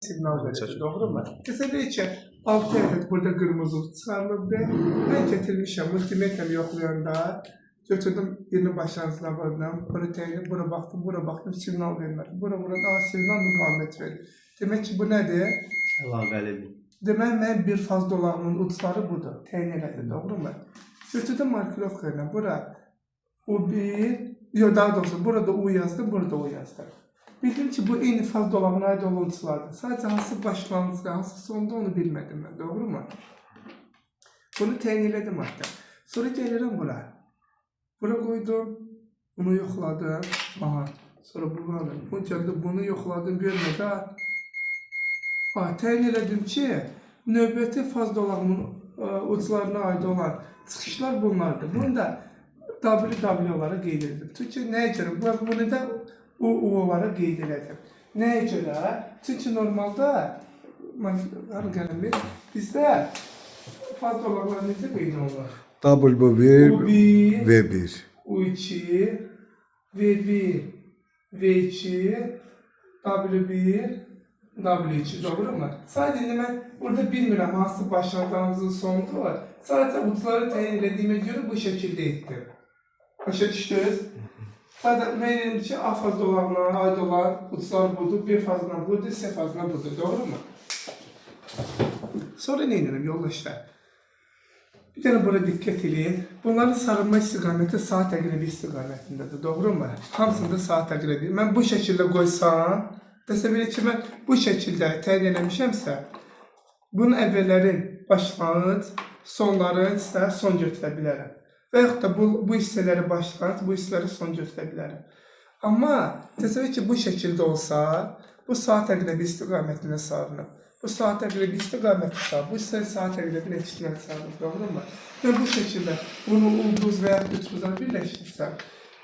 signal verir, doğru mu? Mesela ki 6 adet burada kırmızı çıxarılıbdır. Ben getirmişim multimetremi yoxlayanda götürdüm birini başlanğıcına koydum. Proteini bura baktım, signal vermedi. Bura signal müqavimət verir. Demək ki bu nədir? Əlaqəlidir. Demək mən bir faz dolağının uçları budur. Təyin elədi, doğru mu? Götürdüm markirovka ilə bura U1, yok daha doğrusu burada U yazdım, burada U yazdım. Bildim ki bu eyni faz dolağına ait oluntulardır. Sadece hansı başlanğıcda, hansı sonda onu bilmedim ben, doğru mu? Bunu təyin elədim hatta. Sonra gelirim bura. Bura koydum, bunu yoxladım. Aha, sonra bunu aldım. Bu gəldi, bunu yoxladım, görmədi ha. Təyin elədim ki, növbəti faz dolağının uçlarına ait olan çıxışlar bunlardır. Bunu da WW olaraq qeyd edim. Çünki nəyə görə? Bunu da U olaraq qeyd elədim. Nəyə görə? Çünki normalda bizdə faz dolaqları necə qeyd olunur? W1, V1. U2, V1, V2, W1, W2, doğru mu? Sadece mən burada bilmirəm hansı başlanğıcın sonucu var. Sadece uçları təyin elədiyimə görə bu şəkildə etdim. Başa düşdünüz? Sadece mən dedim ki, A faz dolağına ait olan uçlar budur, B fazına budur, C fazına budur, doğru mu? Sonra nə edelim yoldaşlar? Bir tane burada dikkat edin. Bunların sarılma istiqaməti saat təqribi istiqamətindədir, doğru mu? Hamısında saat təqribi. Mən bu şəkildə qoysam, desəbilə ki, mən bu şəkildə təyin eləmişəmsə, bunun əvvəllərin başlanğıc, sonların isə son götürə bilərəm. Və yaxud da bu hissələri başlanğıc, bu hissələri son götürə bilərəm. Amma desəbilə ki, bu şəkildə olsa, bu saat təqribi istiqamətində sarınıb. Bu saat təqribi istiqaməti sarınıb. Bu hissələri saat təqribi istiqaməti sarınıb, doğru mu? Və bu şəkildə bunu ulduz və yaxud üçbuzdan birləşdirsəm,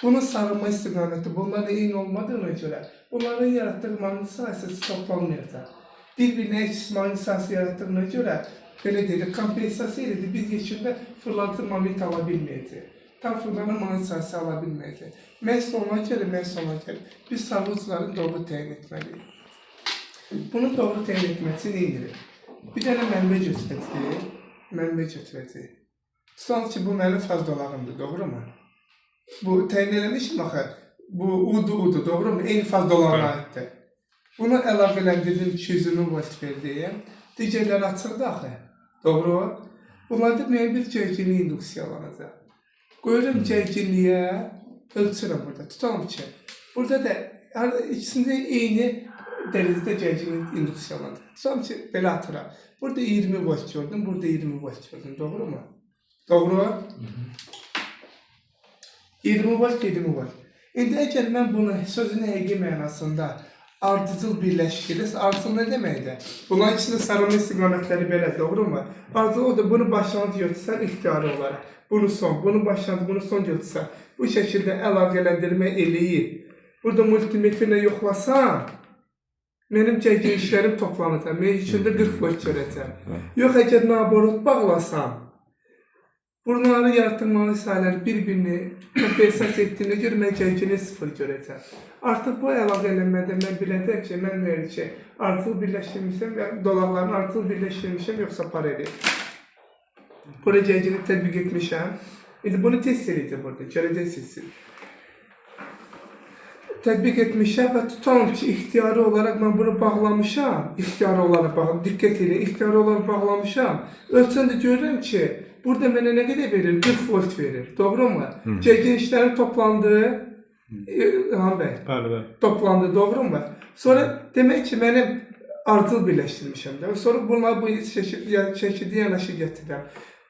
bunun sarınma istiqaməti bunlarla eyni olmadığına görə, bunların yaratdığı maqnit sahəsi toplanmayacaq. Bir-birinə əks maqnit sahəsi yarattığına görə, belə deyirik, kompensasiya edilir, biz yeşildə fırlatı maqnit ala bilməyəcək. Tam fırlanan maqnit sahəsi ala bilməyəcək. Məhz ona görə, biz sarıqçıların doğru təyin etməliyik. Bunu doğru təyin etməsi neydir? Bir dənə mənbə götürəcək. Tutalım ki, bu mənim faz dolağımdır, doğru mu? Bu təyin eləmişim axı, bu udur, doğru mu? Eyni faz dolağına aiddir. Bunu əlavələndirdim 220 volt verdiyim. Digərləri açıqdır axı, doğru? Bunlarda müəyyən bir gərginlik induksiyalanacaq. Qoyurum gərginliyə, ölçürəm burada. Tutalım ki, burada da ikisində eyni dərəcədə gərginlik induksiyalanacaq. Tutalım ki, belə atıram. Burada 20 volt gördüm, burada 20 volt gördüm, doğru mu? Doğru? 20 volt, 20 volt. İndi əgər mən bunu sözün həqiqi mənasında ardıcıl birləşdirirsə, ardıcıl nə deməkdir? Bunların ikisində sarılma istiqamətləri belə, doğru mu? Ardıcıl o da bunu başlanğıc götürsən ixtiyari olaraq. Bunu son, bunu başlanğıc, bunu son götürsən. Bu şəkildə əlaqələndirmə eləyib. Burada multimetrlə yoxlasam, mənim gərginliklərim toplanacaq. Mən içində 40 volt görəcəm. Yox, əgər naborot bağlasam, bunları yaratdığım sahələr bir-birini kompensasiya etdiyinə görə mən gərginliyi 0 görəcəm. Artıq bu əlaqələnmədə mən biləcəm ki, mən verir ki, artıq birləşdirmişəm və dolaqlarını artıq birləşdirmişəm, yoxsa paralel. Burada gərginlik tətbiq etmişəm. İndi bunu test edəcəm burada, görəcəksiniz. Tətbiq etmişəm və tutalım ki, ixtiyari olaraq mən bunu bağlamışam. İxtiyari olaraq bağlamışam, diqqət edin, ixtiyari olaraq bağlamışam. Ölçəndə görürəm ki, burada mənə nə qədər verir? 40 volt verir, doğru mu? Gərginliklərim toplandı, toplandı, doğru mu? Sonra demək ki, mənim ardıcıl birləşdirmişəm də. Sonra bunları bu şəkildə yanaşı gətirəm.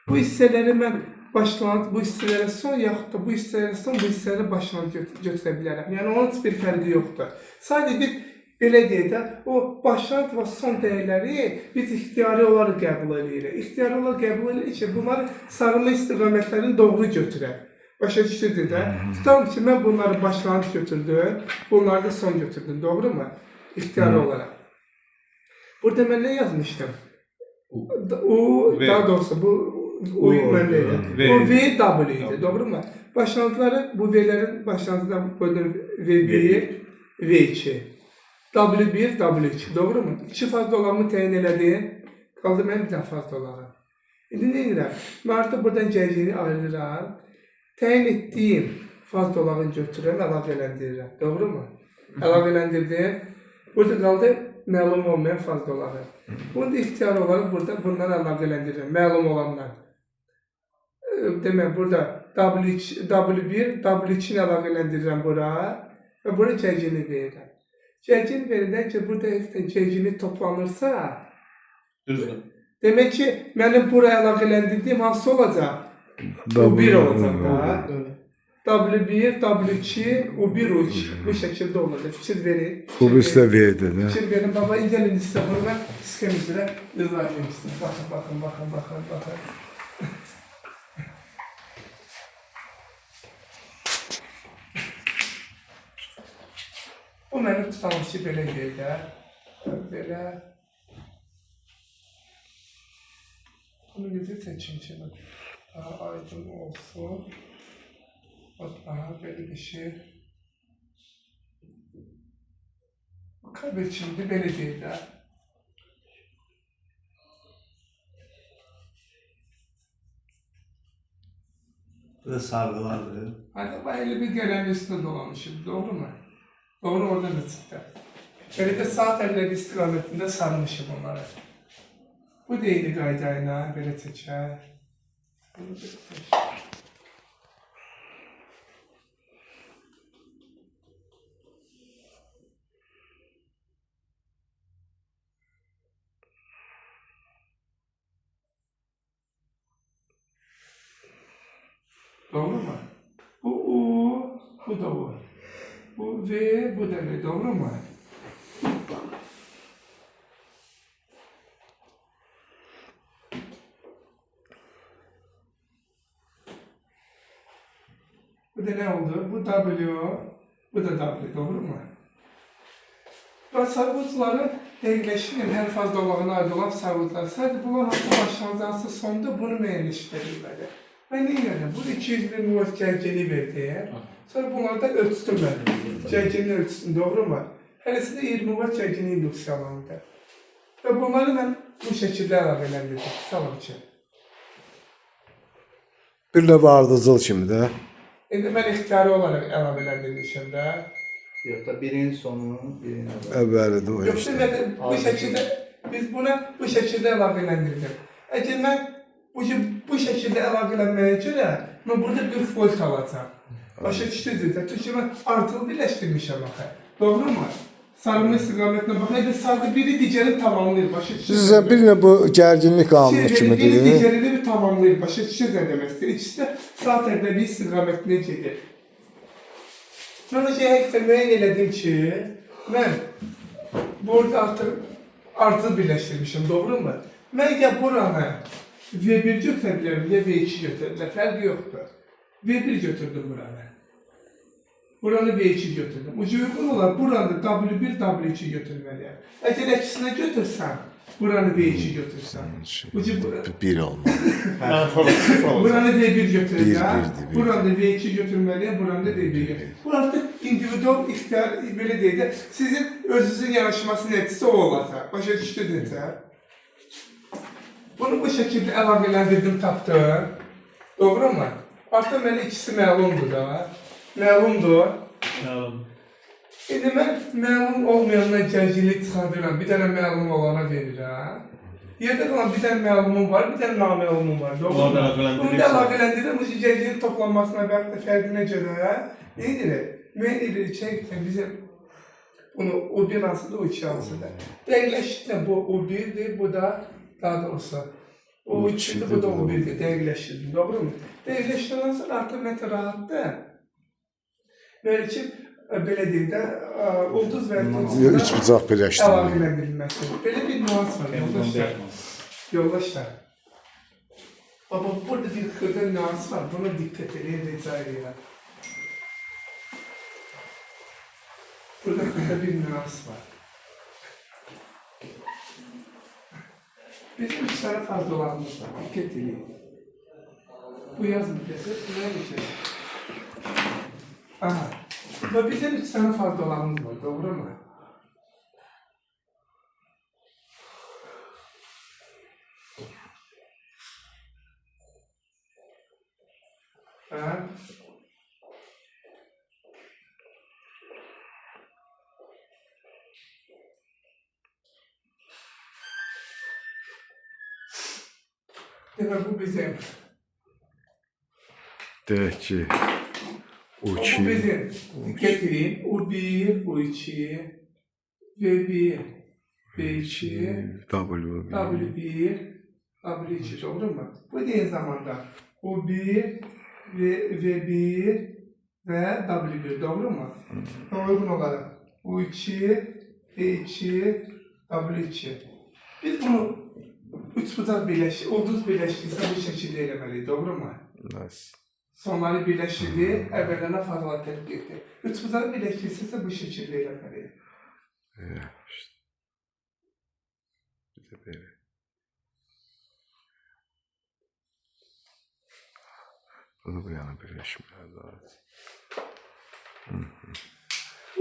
Bu hissələri mən başlanğıc, bu hissələrə son, yaxud da bu hissələrə son, bu hissələrə başlanğıc götürə bilərəm. Yəni, onun heç bir fərqi yoxdur. Sadəcə biz, belə deyək də, o başlanğıc və son dəyərləri biz ixtiyari olaraq qəbul edirik. İxtiyari olaraq qəbul edirik ki, bunları sarılma istiqamətlərini doğru götürək. Başa düşdünüz də. Tutalım ki, mən bunları başlanğıc götürdüm, bunları da son götürdüm, doğru mu? İxtiyari olaraq. Burada mən nə yazmışdım? Daha doğrusu bu oyun məndə idi. O VW idi, doğru mu? Başlanğıcları, bu V'lərin başlanğıcından bölünür V1, V2. W1, W2. Doğru mu? İki faz dolanımı təyin elədim. Qaldı mənim bir dənə faz dolanı. İndi nə edirəm? Mən artıq buradan gələcəyini ayırıram. Təyin etdiyim faz dolanını götürürəm, əlaqələndirirəm. Doğru mu? Əlaqələndirdim. Burada qaldı məlum olmayan faz dolanı. Bunu da ixtiyari olaraq burada bunları əlaqələndirirəm. Məlum olanlar. Demək, burada W1, W2-ni əlaqələndirirəm bura və bura gərginlik verirəm. Gərginlik verirəm ki, burada gərginlik toplanırsa, Düzdür. demək ki, mənim buraya əlaqələndirdiyim hansı olacaq? U1 olacaq da. W1, W2, U1, U2. Bu şəkildə olacaq. Fikir verin. Bu bizdə verdi. Fikir verin. Baba, gəlin sizə bunu mən skem üzrə izah etmək istəyirəm. Baxın. Bu mənim tutanışı belə deyil də. Belə. Bunu necə çəkim ki, daha aydın olsun. Aha, belə bir şey. Kabel şimdi belə deyil də. Bu da sargılardır. Hani ben öyle bir gelen üstüne dolanmışım, doğru mu? Doğru, oradan da çıktı. Böyle de sağ telleri istikametinde sarmışım onları. Bu değildi qaydayla, böyle çeker. Doğru mu? Bu U, bu da U. Bu V, bu da V. Doğru mu? Bu da ne oldu? Bu W, bu da W. Doğru mu? Sarvuzların dəqiqləşinin hər faz dolağına aid olan sarvuzlar. Sadəcə bunlar hansı başlanğıc, hansı sonda bunu müəyyənləşdirilməli. Ben ne yapayım? Bu 200 bin volt gərginliyi verdi. Sonra bunlardan ölçtüm ben. Gərginliği ölçtüm, doğru mu? Hələsində 20 volt gərginliyi induksiyalandı. Və bunları mən bu şəkildə əlaqələndirdim. Tutalım ki. Bir növ ardıcıl kimi də. İndi mən ixtiyari olaraq əlaqələndirmişim də. Yok da birinin sonu, birinin Əvvəli də o Yoxsa işte. mən bu şəkildə, biz buna bu şəkildə əlaqələndirdim. Əgər mən bu şəkildə əlaqələnməyə görə mən burada 40 volt alacağım. Başa düşdünüz də, çünki mən artığı birləşdirmişəm axı. Doğru mu? Sarılma istiqamətinə baxın, əgər sarğı biri digərini tamamlayır, başa düşdünüz. Sizə bir növ bu gərginlik qanunu Biri kimidir. digərini bir tamamlayır, başa düşdünüz nə demək istəyir. İkisi də saat əqrəbi istiqamətinə gedir. Mən o şeyə müəyyən elədim ki, mən burada artığı birləşdirmişəm, doğru mu? Mən ya buranı V1 götürə bilərəm, ya V2 götürə bilərəm, fərqi yoxdur. V1 götürdüm buranı. Buranı V2 götürdüm. Uyğun olaraq buranı W1, W2 götürməliyəm. Əgər əksinə götürsən, buranı V2 götürsən. Bir olmalı. Buranı V1 götürəcəm, Bir. buranı V2 götürməliyəm, buranı da V1 götürməliyəm. Bu artıq individual ixtiyar, belə deyək də, sizin özünüzün yanaşması nəticəsi o olacaq. Başa düşdünüz də? Bunu bu şəkildə əlaqələndirdim, tapdım. Doğru mu? Artıq mənə ikisi məlumdur da. Məlumdur. İndi mən məlum olmayandan gərginlik çıxardıram, bir dənə məlum olana verirəm. Yerdə qalan bir dənə məlumum var, bir dənə naməlumum var. Doğru mu? Bunu da əlaqələndirirəm, bu gərginlik toplanmasına və fərqinə görə müəyyən edirik ki, bizim bunu O1 hansıdır, O2 hansıdır. Dəqiqləşdirdim, bu O1'dir, bu da daha doğrusu O3'dür, bu da O1'dir, dəqiqləşdirdim, doğru mu? Dəqiqləşdirdən sonra artıq mətə rahatdır. Böyle ki, belə deyək də, ulduz və Üç bucaq birləşdirmək. əlaqələndirilməsi. Belə bir nüans var, yoldaşlar. Yoldaşlar. Baba, burada bir xırda nüans var, buna diqqət edin, rica edirəm. Burada xırda bir nüans var. Bizim 3 tane fazlalarımız var, diqqət edin. Bu yazın biləsiniz, buraya geçelim. Aha. Ve bizim 3 tane fazlalarımız var, doğru mu? Demek bu bizim. Deyək ki, Bu U2, bizim. Dikkat edin. U1, U2, V1, V2, W1, W1, W2 doğru mu? Bu aynı zamanda U1, V1 ve W1 doğru mu? Uygun olarak U2, V2, W2. Biz bunu üç bucaq ulduz birləşdirsə bu şəkildə eləməliyik, doğru mu? nice. Sonları birləşdirdi, əvvəllərinə fazla tətbiq etdi. Üç bucaq birləşdirsə bu şəkildə eləməliyik. İşte. Bir de böyle. Bunu bu yana birleşmeler lazım.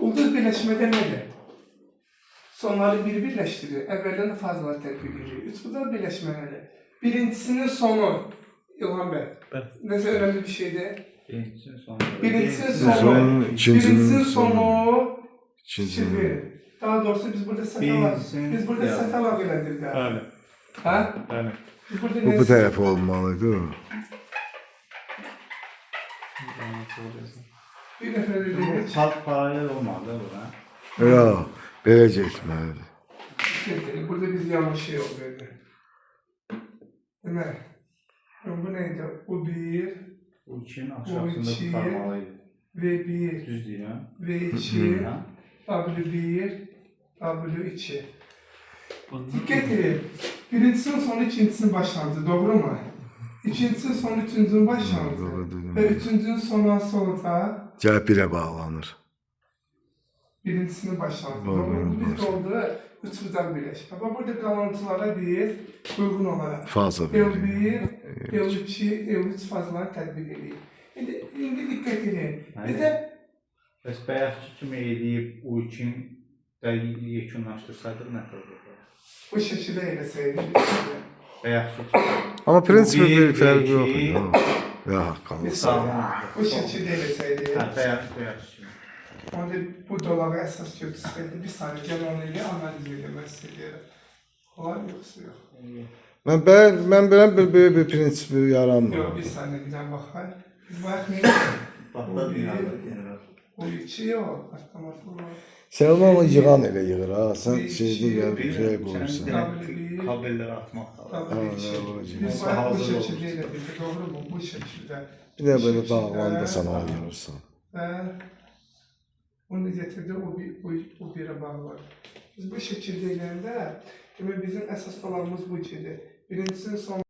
Ulduz birləşmədə nədir? Sonları birləşdirir, əvvəllərinə fazla tətbiq edir. Üç bucaq birləşmələri. Birincisinin sonu, İlhan bəy, nəsə önemli bir şeydir. Birincisinin sonu. Birincisinin Sonu, sonu, ikincinin birincisinin sonu. sonu, İkincinin. Şimdi, daha doğrusu biz burada sefalak, Birincisinin- biz burada Ya. sefalak elədik ya. Bəli, Ha? bəli. Biz burada Bu taraf olmalıydı o. bir nəfər dedik. Paralel olmadı buna. Ya, belə getməlidir. Burada biz yanlış şey oldu. Demək, bu neydi? U1, Bu ikinin aşağısında ikiyi- tutarmalıydı. V1, Düz deyirəm. V2, Ha? W1, W2. Dikkat edin. Birincisinin sonu ikincisinin başlandı, doğru mu? İkincisinin sonu üçüncünün başlandı. Ve üçüncünün sonu nasıl olacaq? Gəlib birə bağlanır. Birincisinin başlandı. Doğru, Doğru mu? Biz doğru. oldu üç bucaq birleşme. Ama burada kalıntılara biz uygun olarak Faza verir. L1, L2, L3 fazaları tətbiq edirik. İndi dikkat edin. Bir de Bəs bayaqçı kimi eləyib U2-ni də yekunlaşdırsaydı nə olurdu? bu şəkildə eləsəydik. Bayaqçı kimi. Amma prinsipə Bir, bir fərqi iki. yox idi. Ya, haqqanlı. Biz bu şəkildə eləsəydik. Hə, bayaqçı kimi. Onda bu dolağı əsas götürsəydi. Bir saniye gəl onu elə analiz eləmək istəyirəm. Olar yoxsa yox? Mən bilən bir böyük bir prinsipi yaranmır. Yox, bir saniye bir dənə baxaq. Biz bayaq nə? Batda dünyada general. O içi yox, avtomatlı var. Sən onu yığan elə yığır ha. Sən şeydə gəl bir şey qoyursan. Kabelləri atmaq lazım. Biz bayaq bu şəkildə elədik, doğru mu? Bu şəkildə. Bir də belə bağlandı sən onu yığırsan. Və onu getirdi, o birə bağladı. Biz bu şəkildə eləyəndə, demək bizim əsas dolağımız bu idi. Birincisinin son